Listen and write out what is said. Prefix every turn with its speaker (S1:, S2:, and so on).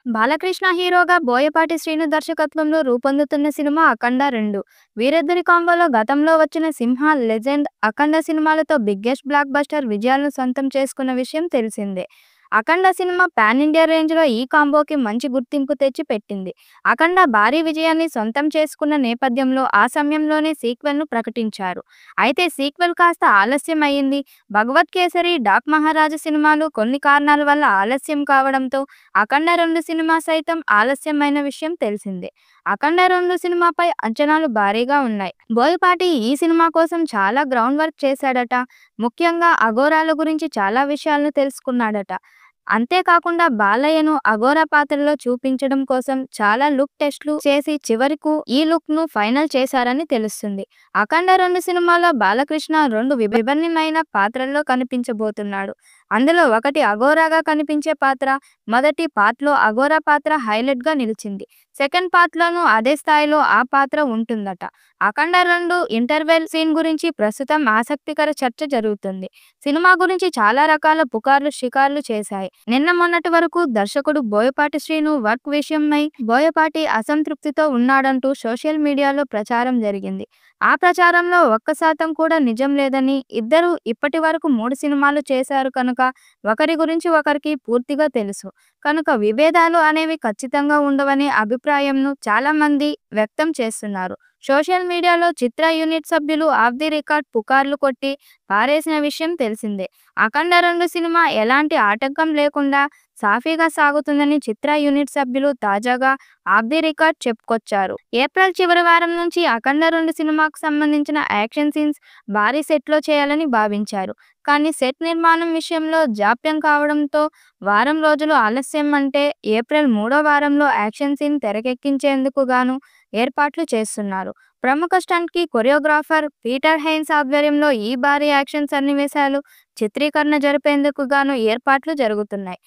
S1: బాలకృష్ణ హీరోగా బోయపాటి శ్రీను దర్శకత్వంలో రూపొందుతున్న సినిమా 'అఖండ 2'. వీరిద్దరి కాంబోలో గతంలో వచ్చిన 'సింహ', 'లెజెండ్', 'అఖండ' సినిమాలతో బిగ్గెస్ట్ బ్లాక్ బస్టర్ విజయాలను సొంతం చేసుకున్న విషయం తెలిసిందే. 'అఖండ' సినిమా పాన్ ఇండియా రేంజ్‌లో ఈ కాంబోకి మంచి గుర్తింపు తెచ్చి పెట్టింది. 'అఖండ' భారీ విజయాన్ని సొంతం చేసుకున్న నేపథ్యంలో ఆ సమయంలోనే సీక్వెల్‌ను ప్రకటించారు. అయితే సీక్వెల్ కాస్త ఆలస్యం అయింది. 'భగవత్ కేసరి', 'డాక్ మహారాజా' సినిమాలు కొన్ని కారణాల వల్ల ఆలస్యం కావడంతో 'అఖండ 2' సినిమా సైతం ఆలస్యమైన విషయం తెలిసిందే. 'అఖండ 2' సినిమాపై అంచనాలు భారీగా ఉన్నాయి. బోయపాటి ఈ సినిమా కోసం చాలా గ్రౌండ్ వర్క్ చేశాడట. ముఖ్యంగా అఘోరాల గురించి చాలా విషయాలను తెలుసుకున్నాడట. అంతేకాకుండా బాలయ్యను అఘోరా పాత్రలో చూపించడం కోసం చాలా లుక్ టెస్ట్‌లు చేసి చివరకు ఈ లుక్‌ను ఫైనల్ చేశారని తెలుస్తుంది. 'అఖండ 2' సినిమాలో బాలకృష్ణ 2 విభిన్నమైన పాత్రల్లో కనిపించబోతున్నాడు. అందులో ఒకటి అఘోరాగా కనిపించే పాత్ర. మొదటి పార్ట్‌లో అఘోరా పాత్ర హైలైట్‌గా నిలిచింది. సెకండ్ పార్ట్‌లోనూ అదే స్థాయిలో ఆ పాత్ర ఉంటుందట. 'అఖండ 2' ఇంటర్వెల్ సీన్ గురించి ప్రస్తుతం ఆసక్తికర చర్చ జరుగుతుంది. సినిమా గురించి చాలా రకాల పుకార్లు, షికార్లు చేశాయి. నిన్న మొన్నటి వరకు దర్శకుడు బోయపాటి శ్రీను వర్క్ విషయమై బోయపాటి అసంతృప్తితో ఉన్నాడంటూ సోషల్ మీడియాలో ప్రచారం జరిగింది. ఆ ప్రచారంలో 1% కూడా నిజం లేదని, ఇద్దరూ ఇప్పటి వరకు 3 సినిమాలు చేశారు కనుక ఒకరి గురించి ఒకరికి పూర్తిగా తెలుసు. కనుక విభేదాలు అనేవి ఖచ్చితంగా ఉండవనే అభిప్రాయంను చాలా మంది వ్యక్తం చేస్తున్నారు. సోషల్ మీడియాలో చిత్ర యూనిట్ సభ్యులు ఆఫ్ ది రికార్డ్ పుకార్లు కొట్టి పారేసిన విషయం తెలిసిందే. 'అఖండ 2' సినిమా ఎలాంటి ఆటంకం లేకుండా సాఫీగా సాగుతుందని చిత్ర యూనిట్ సభ్యులు తాజాగా ఆఫ్ ది రికార్డ్ చెప్పుకొచ్చారు. ఏప్రిల్ చివరి వారం నుంచి 'అఖండ 2' సినిమాకు సంబంధించిన యాక్షన్ సీన్స్ భారీ సెట్‌లో చేయాలని భావించారు. కానీ సెట్ నిర్మాణం విషయంలో జాప్యం కావడంతో వారం రోజులు ఆలస్యం. అంటే ఏప్రిల్ 3వ వారంలో యాక్షన్ సీన్ తెరకెక్కించేందుకు గాను ఏర్పాట్లు చేస్తున్నారు. ప్రముఖ స్టంట్ కొరియోగ్రాఫర్ పీటర్ హెయిన్స్ ఆధ్వర్యంలో ఈ భారీ యాక్షన్ సన్నివేశాలు చిత్రీకరణ జరిపేందుకు గాను ఏర్పాట్లు జరుగుతున్నాయి.